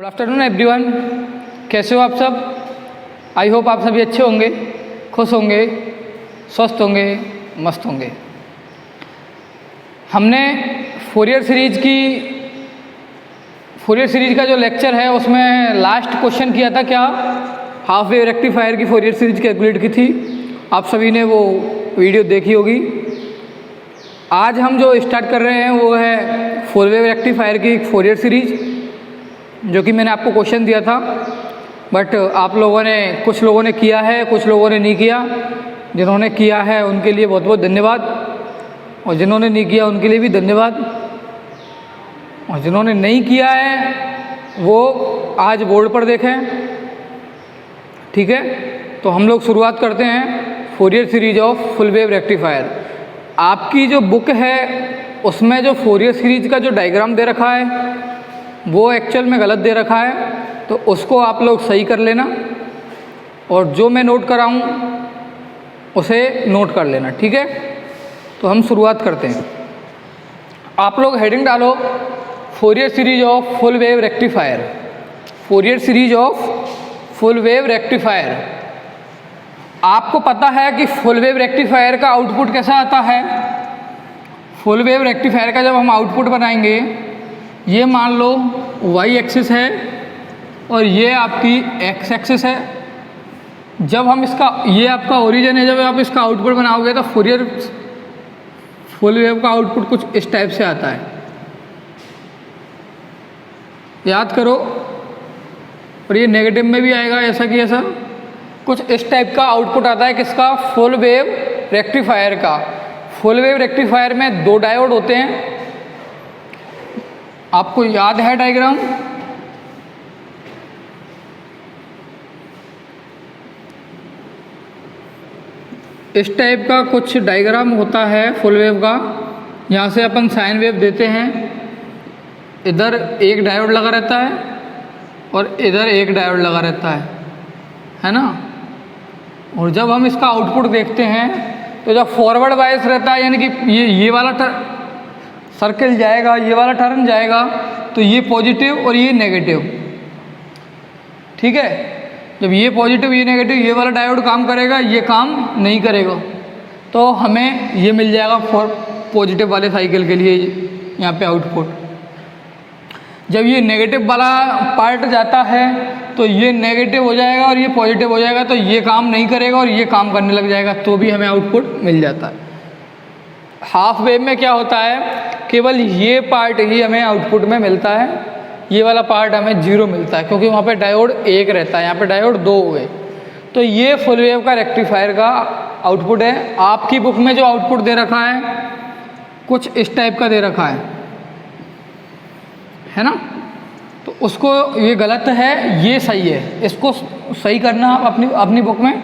Afternoon everyone, कैसे हो आप सब। आई होप आप सभी अच्छे होंगे, खुश होंगे, स्वस्थ होंगे, मस्त होंगे। हमने फोरियर सीरीज का जो लेक्चर है उसमें लास्ट क्वेश्चन किया था क्या, हाफ वेव रेक्टिफायर की फोरियर सीरीज कैलकुलेट की थी। आप सभी ने वो वीडियो देखी होगी। आज हम जो स्टार्ट कर रहे हैं वो है फुल वेव रेक्टिफायर की फोरियर सीरीज, जो कि मैंने आपको क्वेश्चन दिया था, बट आप लोगों ने कुछ लोगों ने किया है, कुछ लोगों ने नहीं किया। जिन्होंने किया है उनके लिए बहुत बहुत धन्यवाद, और जिन्होंने नहीं किया उनके लिए भी धन्यवाद। और जिन्होंने नहीं किया है वो आज बोर्ड पर देखें, ठीक है। तो हम लोग शुरुआत करते हैं Fourier series of full wave rectifier. आपकी जो बुक है उसमें जो फोरियर सीरीज का जो डायग्राम दे रखा है वो एक्चुअल में गलत दे रखा है, तो उसको आप लोग सही कर लेना, और जो मैं नोट कराऊँ उसे नोट कर लेना, ठीक है। तो हम शुरुआत करते हैं। आप लोग हेडिंग डालो Fourier series of full wave rectifier. Fourier series of full wave rectifier. आपको पता है कि फुल वेव रेक्टिफायर का आउटपुट कैसा आता है। फुल वेव रेक्टिफायर का जब हम आउटपुट बनाएंगे, ये मान लो वाई एक्सिस है और ये आपकी एक्स एक्सिस है। जब हम इसका, ये आपका ओरिजिन है, जब आप इसका आउटपुट बनाओगे तो फोरियर फुल वेव का आउटपुट कुछ इस टाइप से आता है, याद करो। और ये नेगेटिव में भी आएगा, ऐसा कि ऐसा कुछ इस टाइप का आउटपुट आता है किसका, फुल वेव रेक्टिफायर का। फुल वेव रेक्टिफायर में दो डायोड होते हैं, आपको याद है डायग्राम। इस टाइप का कुछ डायग्राम होता है फुल वेव का। यहाँ से अपन साइन वेव देते हैं, इधर एक डायोड लगा रहता है और इधर एक डायोड लगा रहता है ना। और जब हम इसका आउटपुट देखते हैं तो जब फॉरवर्ड बायस रहता है, यानी कि ये वाला सर्किल जाएगा, ये वाला टर्न जाएगा, तो ये पॉजिटिव और ये नेगेटिव, ठीक है। जब ये पॉजिटिव ये नेगेटिव, ये वाला डायोड काम करेगा, ये काम नहीं करेगा, तो हमें ये मिल जाएगा पॉजिटिव वाले साइकिल के लिए यहाँ पे आउटपुट। जब ये नेगेटिव वाला पार्ट जाता है तो ये नेगेटिव हो जाएगा और ये पॉजिटिव हो जाएगा, तो ये काम नहीं करेगा और ये काम करने लग जाएगा, तो भी हमें आउटपुट मिल जाता है। हाफ वेव में क्या होता है, केवल ये पार्ट ही हमें आउटपुट में मिलता है, ये वाला पार्ट हमें जीरो मिलता है, क्योंकि वहाँ पे डायोड एक रहता है, यहाँ पे डायोड दो हो गए। तो ये फुल वेव का रेक्टिफायर का आउटपुट है। आपकी बुक में जो आउटपुट दे रखा है कुछ इस टाइप का दे रखा है ना। तो उसको, ये गलत है, ये सही है, इसको सही करना आप अपनी बुक में।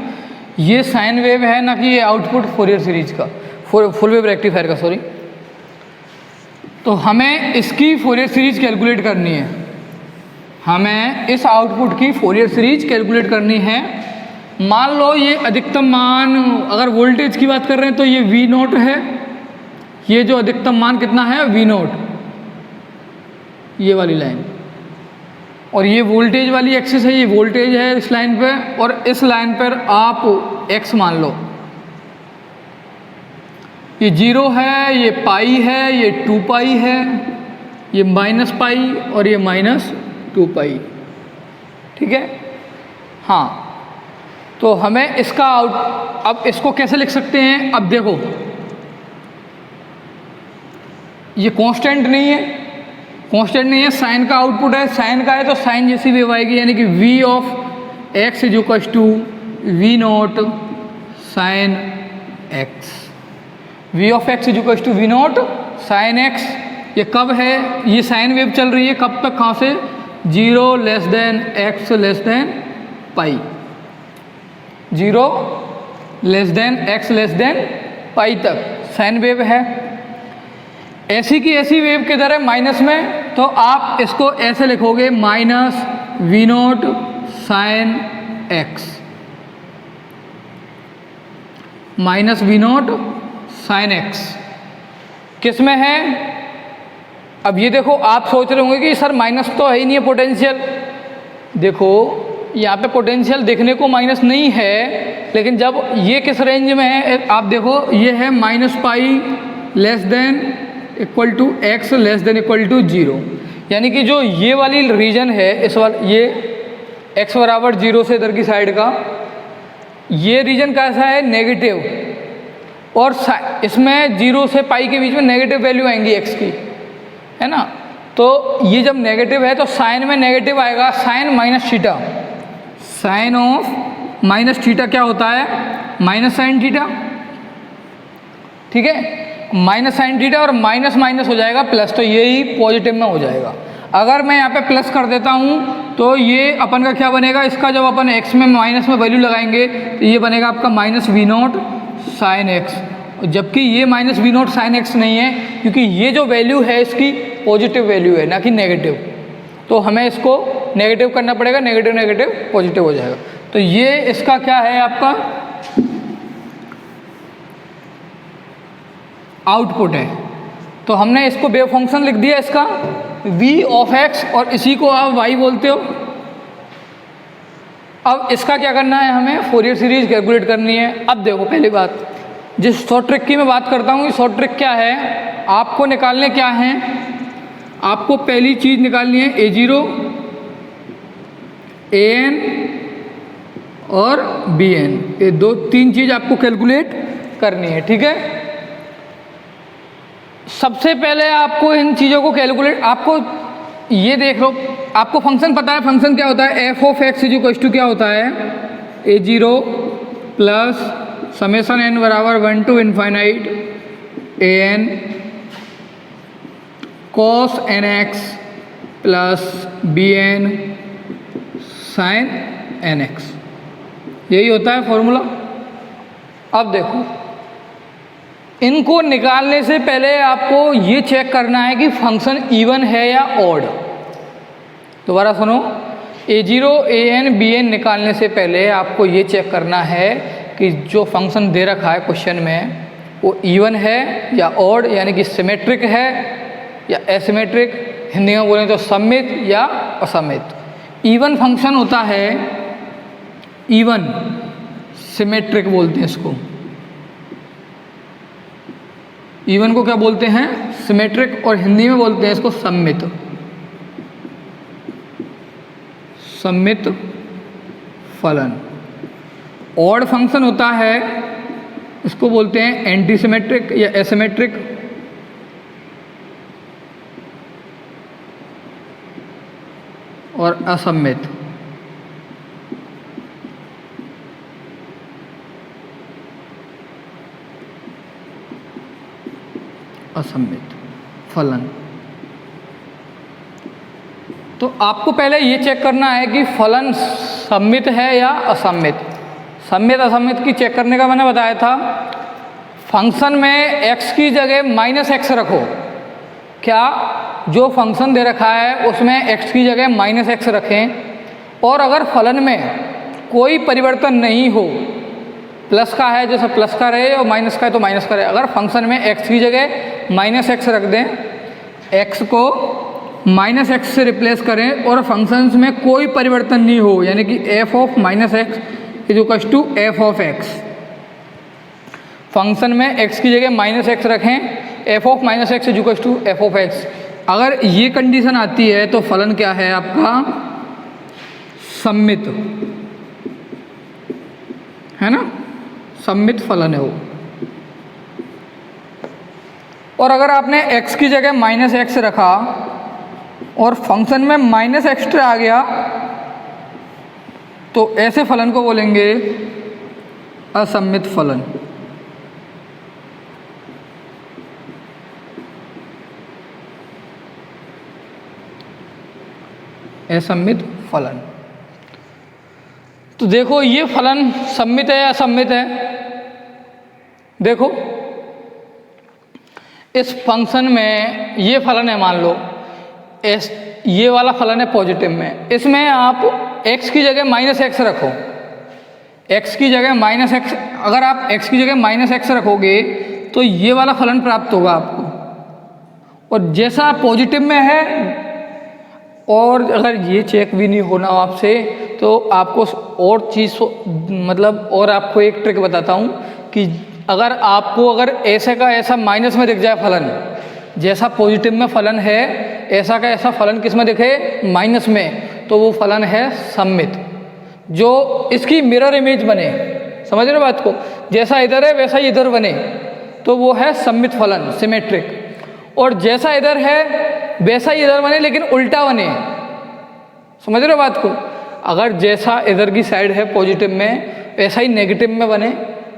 ये साइन वेव है ना कि ये आउटपुट फोरियर सीरीज का, फुल वेव रेक्टिफायर का, सॉरी। तो हमें इसकी फोरियर सीरीज कैलकुलेट करनी है, हमें इस आउटपुट की फोरियर सीरीज कैलकुलेट करनी है। मान लो ये अधिकतम मान, अगर वोल्टेज की बात कर रहे हैं तो ये वी नोट है। ये जो अधिकतम मान कितना है, वी नोट, ये वाली लाइन। और ये वोल्टेज वाली एक्सिस है, ये वोल्टेज है इस लाइन पे, और इस लाइन पर आप एक्स मान लो। ये 0 है, ये पाई है, ये 2 पाई है, ये माइनस पाई और ये -2 पाई, ठीक है। हाँ, तो हमें इसका अब इसको कैसे लिख सकते हैं। अब देखो, ये कांस्टेंट नहीं है, कांस्टेंट नहीं है, साइन का आउटपुट है, साइन का है तो साइन जैसी वेव आएगी, यानी कि v of x is to V naught sine x। v of x is to V naught sine x। ये कब है, ये साइन वेव चल रही है कब तक, कहाँ से, 0 less than x less than pi, 0 less than x less than pi तक साइन वेव है। ऐसी की ऐसी वेव किधर है, माइनस में, तो आप इसको ऐसे लिखोगे -v naught sine x, -v naught sine x किस में है। अब ये देखो, आप सोच रहे होंगे कि सर माइनस तो है ही नहीं है पोटेंशियल, देखो यहाँ पे पोटेंशियल देखने को माइनस नहीं है, लेकिन जब ये किस रेंज में है आप देखो, ये है -pi less than equal to x less than equal to 0, यानी कि जो ये वाली रीजन है इस ये x बराबर 0 से इधर की साइड का ये रीजन कैसा है, नेगेटिव, और इसमें 0 से पाई के बीच में नेगेटिव वैल्यू आएंगी x की, है ना। तो ये जब नेगेटिव है तो साइन में नेगेटिव आएगा, sine minus theta, sine of minus theta क्या होता है, माइनस साइन थीटा, ठीक है, माइनस साइन थीटा, और माइनस माइनस हो जाएगा प्लस, तो यही पॉजिटिव में हो जाएगा। अगर मैं यहाँ पे प्लस कर देता हूँ तो ये अपन का क्या बनेगा, इसका जब अपन x में माइनस में वैल्यू लगाएंगे तो ये बनेगा आपका -v0 साइन x, जबकि ये -v0 साइन x नहीं है, क्योंकि ये जो वैल्यू है इसकी पॉजिटिव वैल्यू है, ना कि नेगेटिव। तो हमें इसको नेगेटिव करना पड़ेगा, नेगेटिव नेगेटिव पॉजिटिव हो जाएगा। तो ये इसका क्या है आपका आउटपुट है। तो हमने इसको वेव फंक्शन लिख दिया इसका v ऑफ x, और इसी को आप y बोलते हो। अब इसका क्या करना है, हमें फोरियर सीरीज कैलकुलेट करनी है। अब देखो पहली बात, जिस शॉर्ट ट्रिक की मैं बात करता हूँ, शॉर्ट ट्रिक क्या है, आपको निकालने क्या है, आपको पहली चीज़ निकालनी है a0, an और bn, ये तीन चीज़ आपको कैलकुलेट करनी है, ठीक है। सबसे पहले आपको इन चीज़ों को कैलकुलेट, आपको ये देख लो, आपको फंक्शन पता है, फंक्शन क्या होता है, f of x is to क्या होता है, a0 प्लस समेसन n बराबर 1 to infinite an cos nx plus bn sin nx, यही होता है फॉर्मूला। अब देखो, इनको निकालने से पहले आपको ये चेक करना है कि फंक्शन इवन है या ऑड। दोबारा सुनो, a0 an bn निकालने से पहले आपको ये चेक करना है कि जो फंक्शन दे रखा है क्वेश्चन में वो इवन है या ऑड, यानी कि सिमेट्रिक है या एसिमेट्रिक, हिंदी में बोलें तो सममित या असममित। इवन फंक्शन होता है, इवन सिमेट्रिक बोलते हैं इसको, इवन को क्या बोलते हैं, सिमेट्रिक, और हिंदी में बोलते हैं इसको सममित, सममित फलन। ऑड फंक्शन होता है, इसको बोलते हैं एंटी सिमेट्रिक या एसिमेट्रिक, और असममित। असममित फलन। तो आपको पहले ये चेक करना है कि फलन सममित है या असममित। सममित असममित की चेक करने का मैंने बताया था, फंक्शन में x की जगह -x रखो। क्या जो फंक्शन दे रखा है उसमें x की जगह -x रखें, और अगर फलन में कोई परिवर्तन नहीं हो, प्लस का है जैसे प्लस का रहे और माइनस का है तो माइनस का रहे, अगर फंक्शन में x की जगह -x रख दें, x को -x से रिप्लेस करें और फंक्शंस में कोई परिवर्तन नहीं हो, यानी कि f of -x is equal to f of x। Function में x की जगह -x रखें, f of -x is equal to f of x। अगर ये कंडीशन आती है तो फलन क्या है आपका, सममित है ना, सममित फलन है वो। और अगर आपने x की जगह -x रखा और फंक्शन में माइनस एक्स्ट्रा आ गया तो ऐसे फलन को बोलेंगे असममित फलन। असममित फलन। तो देखो ये फलन सममित है या असममित है। देखो इस फंक्शन में ये फलन है, मान लो ये वाला फलन है पॉजिटिव में, इसमें आप x की जगह -x रखो, x की जगह -x, अगर आप x की जगह -x रखोगे तो ये वाला फलन प्राप्त होगा आपको। और जैसा पॉजिटिव में है और अगर ये चेक भी नहीं होना हो आपसे तो आपको और चीज़ मतलब और आपको एक ट्रिक बताता हूँ कि अगर आपको अगर ऐसे का ऐसा माइनस में दिख जाए फलन, जैसा पॉजिटिव में फलन है ऐसा का ऐसा फलन किस में दिखे, माइनस में, तो वो फलन है सममित, जो इसकी मिरर इमेज बने। समझ रहे हो बात को, जैसा इधर है वैसा ही इधर बने तो वो है सममित फलन, सिमेट्रिक। और जैसा इधर है वैसा ही इधर बने लेकिन उल्टा बने। समझ रहे हो बात को, अगर जैसा इधर की साइड है पॉजिटिव में वैसा ही नेगेटिव में बने,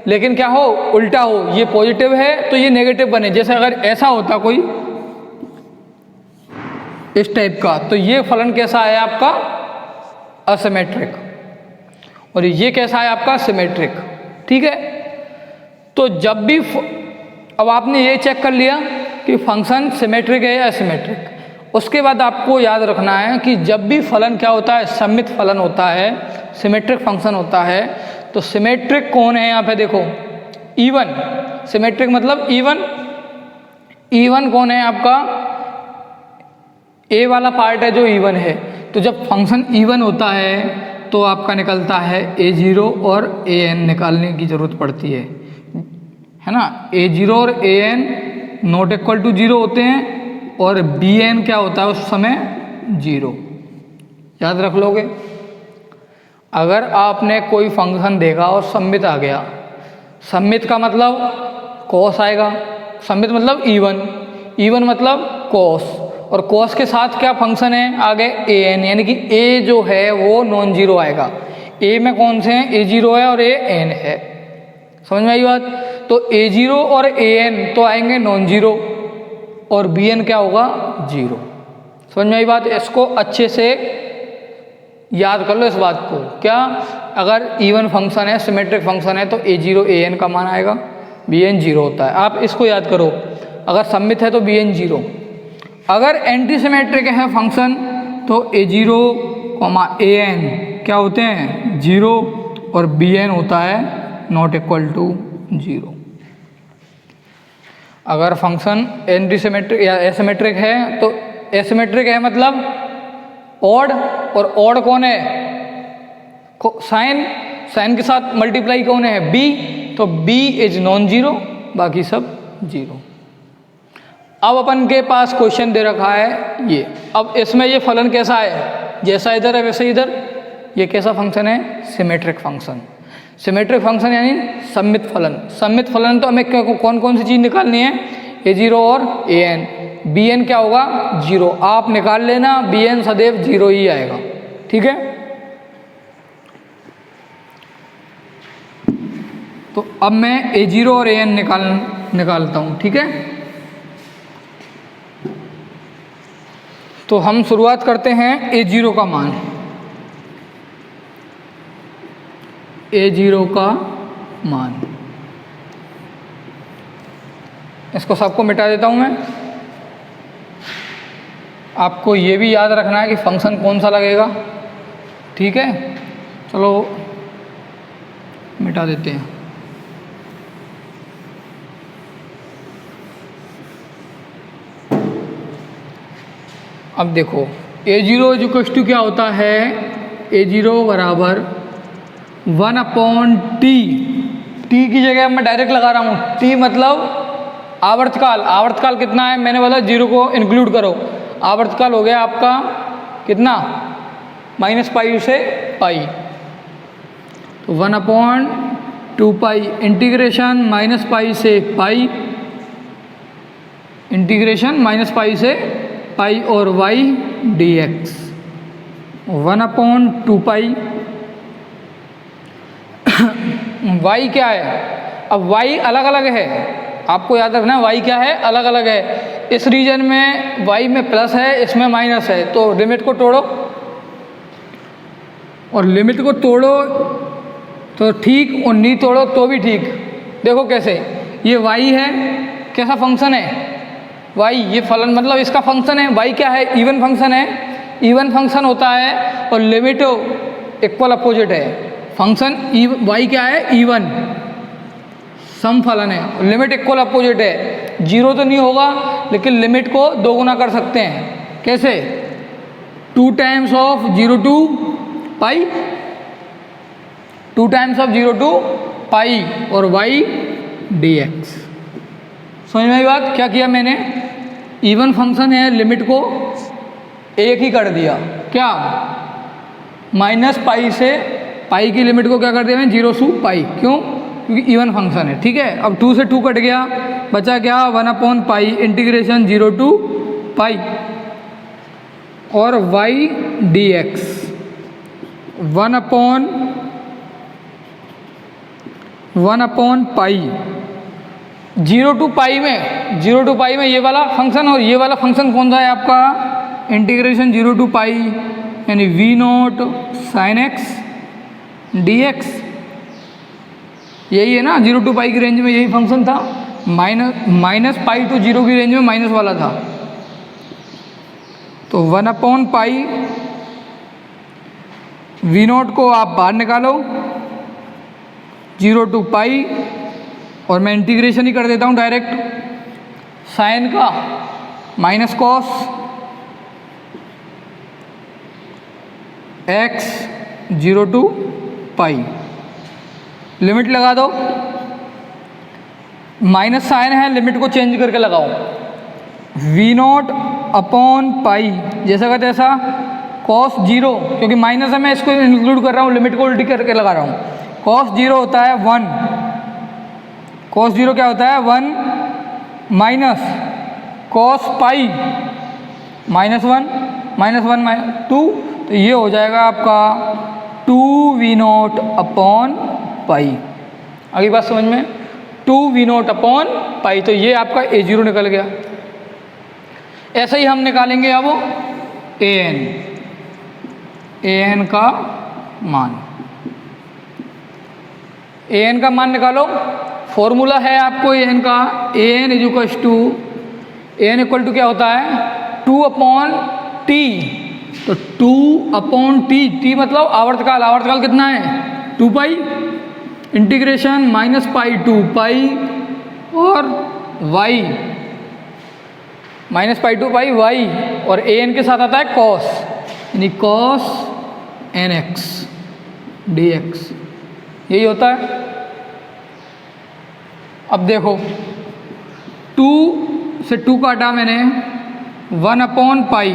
लेकिन क्या हो, उल्टा हो, ये पॉजिटिव है तो ये नेगेटिव बने। जैसे अगर ऐसा होता कोई इस टाइप का, तो ये फलन कैसा है आपका, असिमेट्रिक, और ये कैसा है आपका, सिमेट्रिक। ठीक है, तो जब भी अब आपने ये चेक कर लिया कि फंक्शन सिमेट्रिक है या असिमेट्रिक, उसके बाद आपको याद रखना है कि जब भी फलन क्या होता है, सममित फलन होता है, सिमेट्रिक फंक्शन होता है, तो सिमेट्रिक कौन है यहाँ पे देखो, इवन। सिमेट्रिक मतलब इवन। इवन कौन है आपका, ए वाला पार्ट है जो इवन है। तो जब फंक्शन इवन होता है तो आपका निकलता है a0 और an निकालने की ज़रूरत पड़ती है ना। a0 और an नॉट इक्वल टू 0 होते हैं और bn क्या होता है उस समय 0। याद रख लोगे। अगर आपने कोई फंक्शन देखा और सममित आ गया, सममित का मतलब कॉस आएगा, सममित मतलब इवन, इवन मतलब कॉस, और कॉस के साथ क्या फंक्शन है आगे, an, यानी कि a जो है वो नॉन जीरो आएगा। a में कौन से हैं, a0 है और an है। समझ में आई बात। तो a0 और an तो आएंगे नॉन जीरो और bn क्या होगा, 0। समझ में आई बात। इसको अच्छे से याद कर लो इस बात को। क्या, अगर इवन फंक्शन है, सिमेट्रिक फंक्शन है, तो a0 an का मान आएगा, bn 0 होता है। आप इसको याद करो, अगर सममित है तो bn 0। अगर एंटी सिमेट्रिक है फंक्शन तो a0, an क्या होते हैं, 0, और bn होता है नॉट इक्वल टू 0। अगर फंक्शन एंटी सिमेट्रिक या एसिमेट्रिक है तो एसिमेट्रिक है मतलब ऑड, और ऑड कौन है, साइन, साइन के साथ मल्टीप्लाई कौन है, b, तो b इज नॉन जीरो, बाकी सब 0। अब अपन के पास क्वेश्चन दे रखा है ये, अब इसमें ये फलन कैसा है, जैसा इधर है वैसे इधर। ये कैसा फंक्शन है, सिमेट्रिक फंक्शन। सिमेट्रिक फंक्शन यानी सममित फलन। सममित फलन तो हमें कौन कौन सी चीज़ निकालनी है, a0 और an। bn क्या होगा, 0। आप निकाल लेना, bn सदैव 0 ही आएगा। ठीक है, तो अब मैं a0 और an निकालता हूँ। ठीक है, तो हम शुरुआत करते हैं a0 का मान। a0 का मान, इसको सबको मिटा देता हूं मैं। आपको ये भी याद रखना है कि फंक्शन कौन सा लगेगा। ठीक है, चलो मिटा देते हैं। अब देखो a0 इक्वल्स टू क्या होता है, a0 बराबर 1/t। t की जगह मैं डायरेक्ट लगा रहा हूँ, t मतलब आवर्तकाल। आवर्तकाल कितना है, मैंने बोला 0 को इंक्लूड करो। आवर्तकाल हो गया आपका कितना, -π से पाई, तो 1/2π इंटीग्रेशन -π से पाई, इंटीग्रेशन -π से पाई और y dx 1/2π। y क्या है, अब y अलग अलग है, आपको याद रखना y क्या है, अलग अलग है। इस रीजन में y में प्लस है, इसमें माइनस है, तो लिमिट को तोड़ो, और लिमिट को तोड़ो तो ठीक और नहीं तोड़ो तो भी ठीक। देखो कैसे, ये y है, कैसा फंक्शन है y, ये फलन मतलब इसका फंक्शन है। y क्या है, इवन फंक्शन है, इवन फंक्शन होता है, और लिमिट इक्वल अपोजिट है। फंक्शन y क्या है, इवन सम फलन है, लिमिट इक्वल अपोजिट है। 0 तो नहीं होगा लेकिन लिमिट को दोगुना कर सकते हैं। कैसे, 2 times of 0 to pi, 2 times of 0 to pi और y dx। समझ में आई बात? क्या किया मैंने, इवन फंक्शन है, लिमिट को एक ही कर दिया, क्या माइनस पाई से पाई की लिमिट को क्या कर दिया मैंने 0 टू पाई, क्यों? क्योंकि इवन फंक्शन है, ठीक है। अब 2 से 2 कट गया, बचा क्या 1/पाई इंटीग्रेशन 0 टू पाई और y dx 1/पाई 0 टू पाई में ये वाला फंक्शन और ये वाला फंक्शन कौन सा है आपका, इंटीग्रेशन 0 टू पाई यानी v0 sin x dx, यही है ना। 0 टू पाई की रेंज में यही फंक्शन था, माइनस पाई टू 0 की रेंज में माइनस वाला था। तो 1/पाई v0 को आप बाहर निकालो 0 टू पाई और मैं इंटीग्रेशन ही कर देता हूँ डायरेक्ट, साइन का minus cos x 0 to pi, limit लगा दो, माइनस साइन है, लिमिट को चेंज करके लगाओ, v0/पाई जैसा का तैसा cos 0, क्योंकि माइनस है मैं इसको इंक्लूड कर रहा हूँ, लिमिट को उल्टी करके लगा रहा हूँ। cos 0 होता है 1, cos 0 क्या होता है 1 माइनस cos पाई -1 -2, तो ये हो जाएगा आपका 2v0/पाई। अगली बात समझ में, 2v0/पाई, तो ये आपका a0 निकल गया। ऐसे ही हम निकालेंगे अब an का मान, an का मान निकालो। फॉर्मूला है आपको an का, an इक्वल टू क्या होता है 2/t, तो 2/t, t मतलब आवर्तकाल, आवर्तकाल कितना है 2 पाई इंटीग्रेशन -पाई टू पाई और y -pi to pi y और an के साथ आता है cos, यानी cos nx dx, यही होता है। अब देखो 2 से 2 काटा मैंने, 1/पाई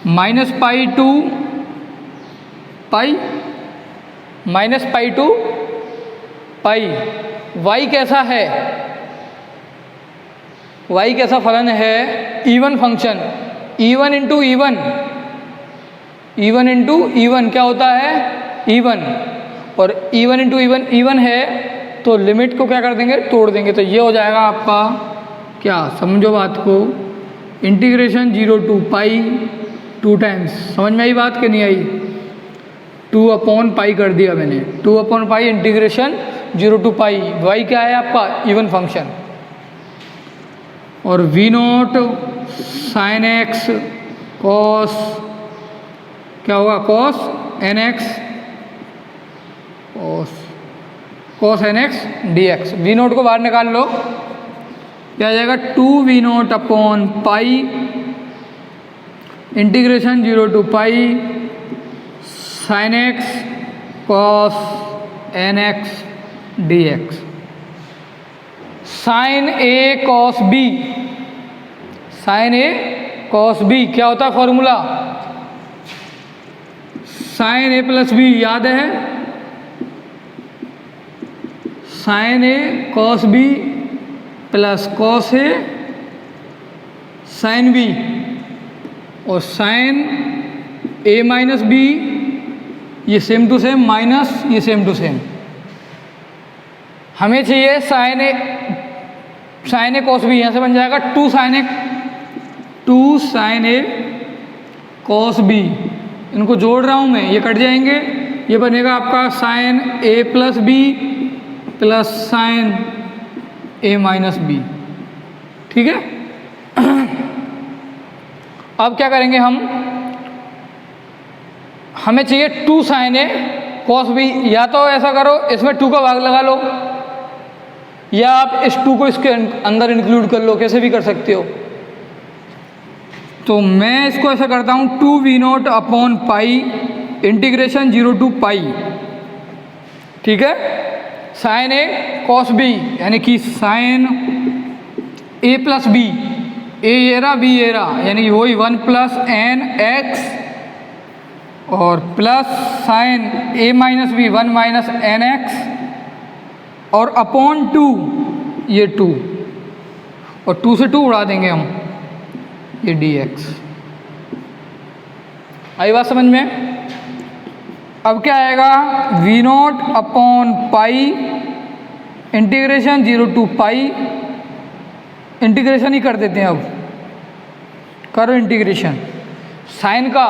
-pi to pi -pi to pi, y कैसा है, y कैसा फलन है, even function, even into even, even into even क्या होता है इवन, और इवन इंटू इवन इवन है, तो लिमिट को क्या कर देंगे तोड़ देंगे, तो ये हो जाएगा आपका क्या, समझो बात को, इंटीग्रेशन 0 टू पाई 2 टाइम्स, समझ में आई बात कि नहीं आई, 2/पाई कर दिया मैंने, 2/पाई इंटीग्रेशन 0 टू पाई, y क्या है आपका इवन फंक्शन, और v0 sin x cos क्या होगा cos nx dx, v0 को बाहर निकाल लो, क्या आ जाएगा 2v0/पाई integration 0 to pi sin x cos nx dx, sin a cos b, sin a cos b क्या होता है formula, sin a plus b याद है, sin a cos b plus cos a sin b, और sin a माइनस b ये same to same minus ये same to same, हमें चाहिए sin a cos b, यहाँ से बन जाएगा 2 sin a cos b, इनको जोड़ रहा हूँ मैं, ये कट जाएंगे, ये बनेगा आपका sin a plus b plus sin a minus b, ठीक है। अब क्या करेंगे हमें चाहिए 2 sin a cos b, या तो ऐसा करो इसमें 2 का भाग लगा लो, या आप इस 2 को इसके अंदर इंक्लूड कर लो, कैसे भी कर सकते हो। तो मैं इसको ऐसा करता हूँ 2v0 upon pi integration 0 to pi, ठीक है, साइन ए कॉस बी, यानी कि sine A plus B, A ये रहा बी ये रहा, यानी कि वही 1 प्लस एन एक्स और plus sine A minus B 1 minus N X और अपॉन 2 ये 2 और 2 से 2 उड़ा देंगे हम, ये डी एक्स। आई बात समझ में? अब क्या आएगा, V naught upon pi integration 0 to pi, integration ही कर देते हैं, अब करो इंटीग्रेशन, साइन का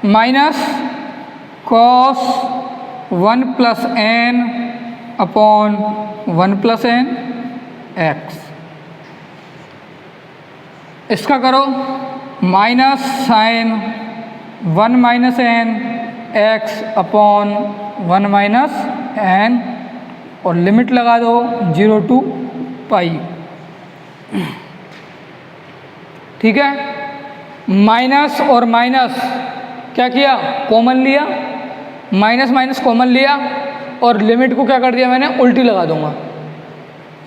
minus cos 1 plus N upon 1 plus N X, इसका करो minus sine 1 minus N X upon 1 minus N और लिमिट लगा दो 0 टू पाई, ठीक है। माइनस और माइनस क्या किया, कॉमन लिया, माइनस माइनस कॉमन लिया और लिमिट को क्या कर दिया मैंने, उल्टी लगा दूंगा,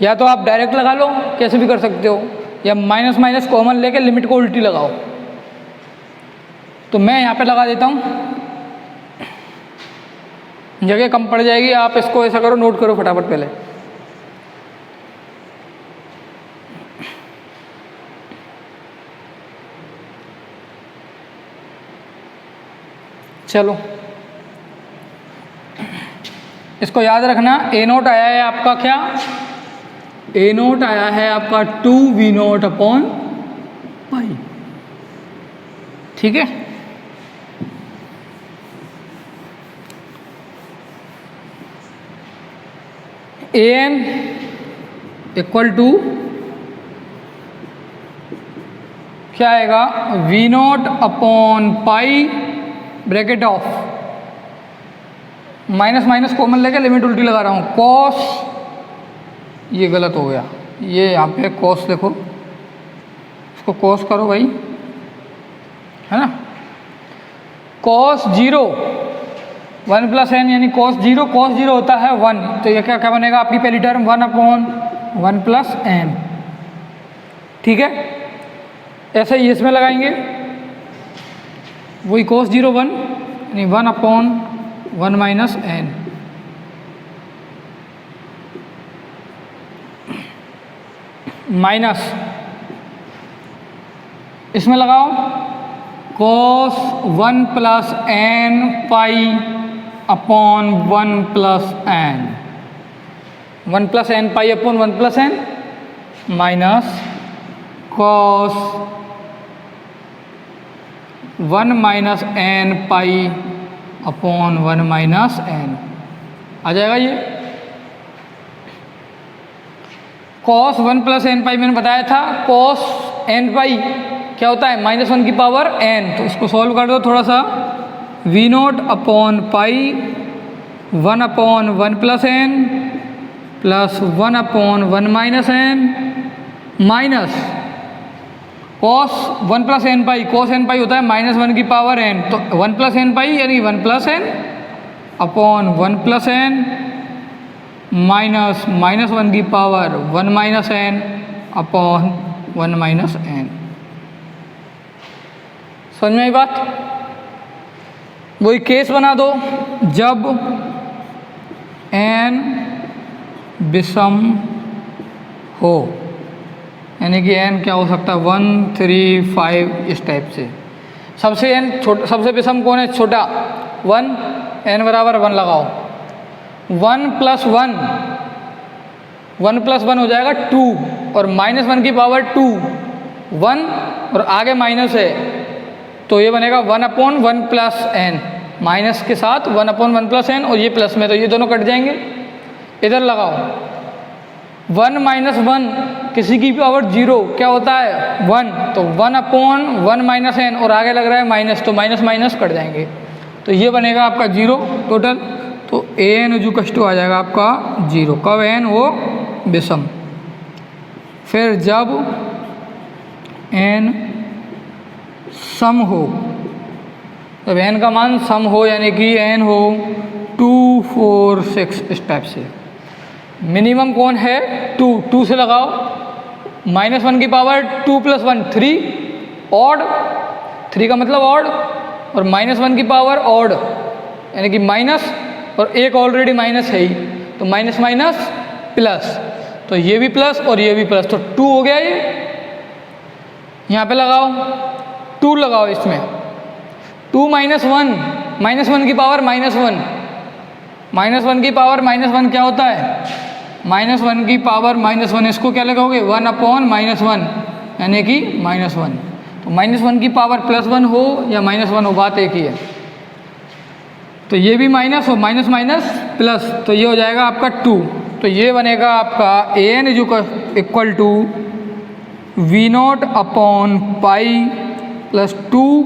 या तो आप डायरेक्ट लगा लो, कैसे भी कर सकते हो, या माइनस माइनस कॉमन लेके लिमिट को उल्टी लगाओ। तो मैं यहाँ पे लगा देता हूँ, जगह कम पड़ जाएगी, आप इसको ऐसा करो, नोट करो फटाफट पहले। चलो इसको याद रखना, ए नोट आया है आपका क्या, ए नोट आया है आपका 2v0 अपॉन पाई, ठीक है। ए एन इक्वल टू क्या आएगा, v0 upon pi bracket of, minus minus common लेके लिमिट उल्टी लगा रहा हूँ, कॉस, ये गलत हो गया, ये यहाँ पे कॉस देखो, इसको कॉस करो भाई, है ना, कॉस 0 1 प्लस एन, यानी कॉस 0 होता है 1, तो ये क्या क्या बनेगा आपकी पहली टर्म 1 अपॉन 1 प्लस एन, ठीक है। ऐसे ही इसमें लगाएंगे, वही cos 0 1 यानी 1 अपॉन 1 माइनस एन, माइनस इसमें लगाओ cos 1 plus N pi upon 1 plus N, 1 plus N pi upon 1 plus N minus cos 1 minus N pi upon 1 minus N, आ जाएगा ये। cos 1 प्लस एन पाई मैंने बताया था, cos एन पाई क्या होता है, -1 की पावर n, तो इसको सॉल्व कर दो थोड़ा सा, v0 upon pi 1 upon 1 plus N plus 1 upon 1 minus N minus cos 1 plus N pi, cos N pi होता है -1 की पावर n, तो 1 प्लस एन पाई यानी 1 plus N upon 1 plus N minus -1 की power 1 minus n upon 1 minus n. समझ में आई बात? वही केस बना दो जब n विषम हो, यानी कि n क्या हो सकता है 1 3 5 इस टाइप से, सबसे n छोटा, सबसे विषम कौन है, छोटा 1, n बराबर 1 लगाओ, 1 प्लस 1 1 प्लस 1 हो जाएगा 2 और -1 की पावर 2 1 और आगे माइनस है, तो ये बनेगा 1 अपॉन 1 प्लस एन, माइनस के साथ 1 अपॉन 1 प्लस एन और ये प्लस में, तो ये दोनों कट जाएंगे, इधर लगाओ 1 माइनस 1 किसी की पावर 0 क्या होता है 1, तो 1 अपॉन 1 माइनस एन और आगे लग रहा है माइनस, तो माइनस माइनस कट जाएंगे, तो ये बनेगा आपका 0 टोटल, तो ए एन जो कष्टो आ जाएगा आपका 0, कब एन वो विषम। फिर जब n सम हो, जब n का मान सम हो यानी कि n हो 2, 4, 6 इस टाइप से। मिनिमम कौन है 2, 2 से लगाओ, -1 की पावर 2 + 1 3, ऑड, 3 का मतलब ऑड, और -1 की पावर ऑड यानी कि माइनस, और एक ऑलरेडी माइनस है ही, तो माइनस माइनस प्लस, तो ये भी प्लस और ये भी प्लस, तो 2 हो गया ये। यहाँ पे लगाओ 2 लगाओ इसमें, 2 - 1, -1 की पावर -1, -1 की पावर -1 क्या होता है, -1 की पावर -1, इसको क्या लगाओगे 1/-1 यानी कि -1, तो -1 की पावर +1 हो या -1 हो, बात एक ही है। तो ये भी माइनस हो, माइनस माइनस प्लस, तो ये हो जाएगा आपका 2, तो ये बनेगा आपका an इक्वल टू V0/π + 2,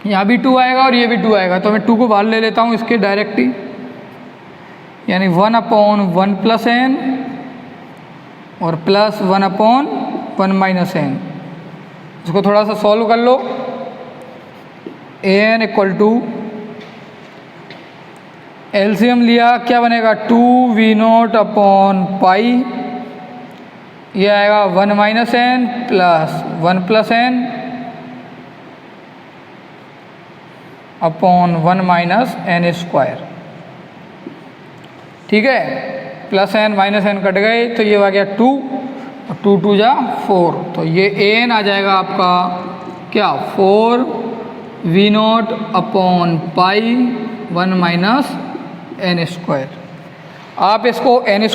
यहाँ भी 2 आएगा और ये भी 2 आएगा, तो मैं 2 को बाहर ले लेता हूँ इसके डायरेक्ट ही, यानी 1/1 + n और प्लस 1/1 - n। इसको थोड़ा सा सॉल्व कर लो, an इक्वल टू एलसीएम लिया, क्या बनेगा 2V0/π, ये आएगा 1 - n plus 1 + n upon 1 - n²। ठीक है, plus n minus n cut गए, तो ये आ गया 2, और 2 × 2 = 4, तो ये an आ जाएगा आपका क्या 4V0/π 1 - n²। आप इसको n² -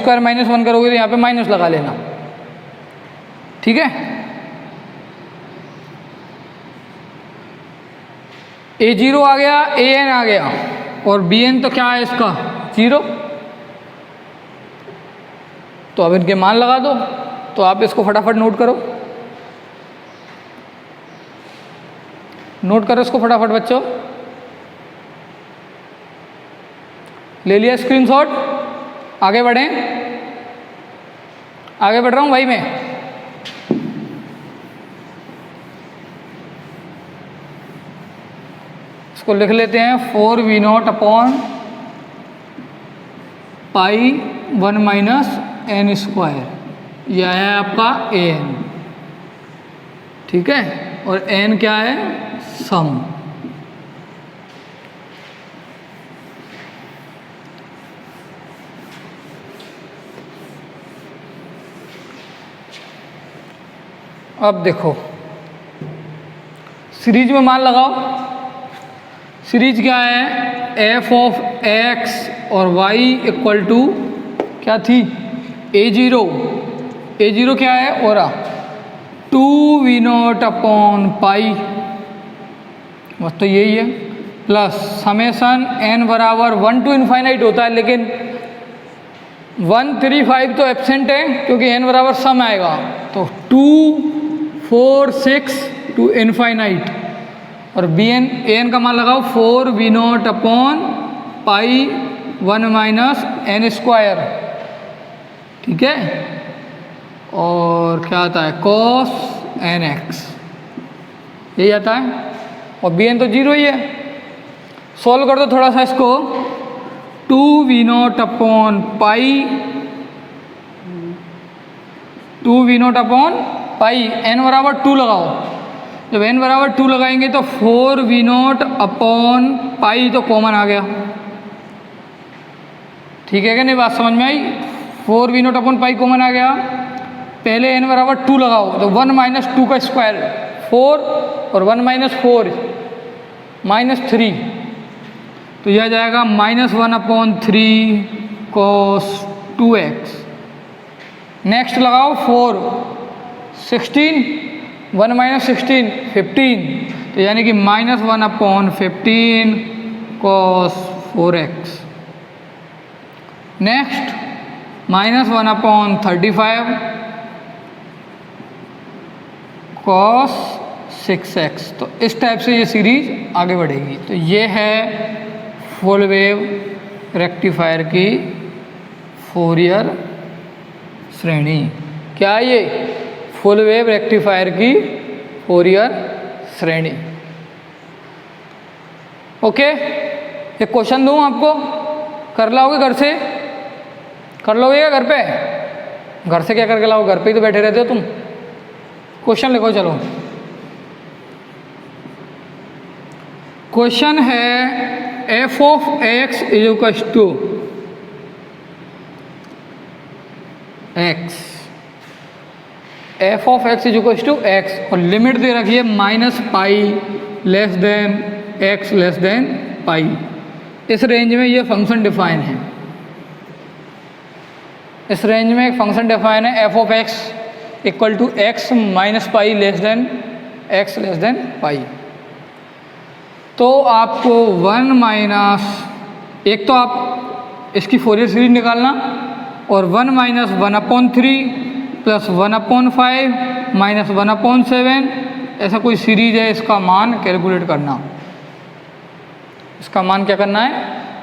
1 करोगे तो यहाँ पे माइनस लगा लेना, ठीक है। a0 आ गया, an आ गया, और bn तो क्या है इसका 0, तो अब इनके मान लगा दो, तो आप इसको फटाफट नोट करो, नोट करो इसको फटाफट बच्चों, ले लिया स्क्रीनशॉट, आगे बढ़ें, आगे बढ़ रहा हूँ भाई मैं। इसको लिख लेते हैं 4V0/π 1 - n², यह है आपका an, ठीक है, और n क्या है सम। अब देखो सीरीज में मान लगाओ, सीरीज क्या है f(x) और y इक्वल टू क्या थी a0 क्या है और 2V0/π, बस तो यही है, प्लस समेशन n बराबर 1 to ∞ होता है, लेकिन 135 तो एब्सेंट है क्योंकि n बराबर सम आएगा, तो 2, 4, 6 to ∞, और an का मान लगाओ 4V0/π 1 - n², ठीक है, और क्या आता है cos nx, यही आता है, और bn तो 0 ही है। सॉल्व कर दो थोड़ा सा इसको, 2V0/π n बराबर 2 लगाओ, जब n बराबर 2 लगाएंगे तो 4V0/π तो कॉमन आ गया, ठीक है कि नहीं, बात समझ में आई। 4V0/π कॉमन आ गया, पहले n बराबर 2 लगाओ, तो 1 - 2 का स्क्वायर 4, और 1 - 4 -3, तो यह जाएगा -1/3 cos 2x। नेक्स्ट लगाओ 4, 16, 1 - 16 15, तो यानी कि -1/15 cos 4x। Next -1/35 cos 6x, तो इस टाइप से ये सीरीज आगे बढ़ेगी। तो ये है फुल वेव रेक्टिफायर की फोरियर श्रेणी। क्या ये फुल वेव रेक्टिफायर की फोरियर श्रेणी। ओके, एक क्वेश्चन दूं आपको, कर लाओगे घर से? कर लोगे क्या घर पे? घर से क्या करके लाओ, घर पे ही तो बैठे रहते हो तुम। क्वेश्चन लिखो चलो। क्वेश्चन है F of X is equal to X, F of X is equal to X, और लिमिट दे रखी है minus pi less than X less than pi. इस रेंज में ये फंक्शन डिफाइन है, इस रेंज में एक फंक्शन डिफाइन है F of X equal to X minus pi less than X less than pi. तो आपको वन माइनस, एक तो आप इसकी फोरियर सीरीज निकालना, और 1 माइनस 1/3 प्लस 1/5 माइनस 1/7, ऐसा कोई सीरीज है, इसका मान कैलकुलेट करना। इसका मान क्या करना है?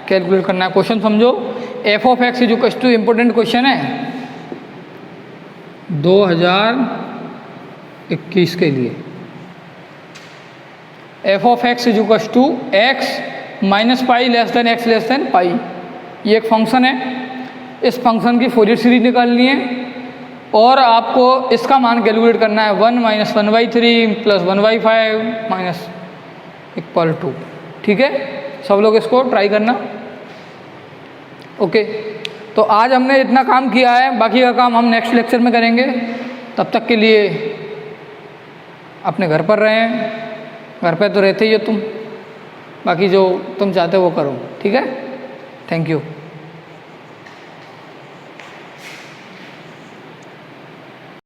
कैलकुलेट करना है। क्वेश्चन समझो, F of X is equal to, important question है 2021 के लिए। F of X is equal to X minus pi less than X less than pi, ये एक फंक्शन है। इस फंक्शन की फोरियर सीरीज निकालनी है और आपको इसका मान कैलकुलेट करना है 1 minus 1/3 plus 1/5 minus equal to. ठीक है, सब लोग इसको ट्राई करना। ओके, तो आज हमने इतना काम किया है, बाकी का काम हम नेक्स्ट लेक्चर में करेंगे। तब तक के लिए अपने घर पर रहें, घर पे तो रहते ही हो तुम, बाकी जो तुम चाहते हो वो करो। ठीक है, थैंक यू।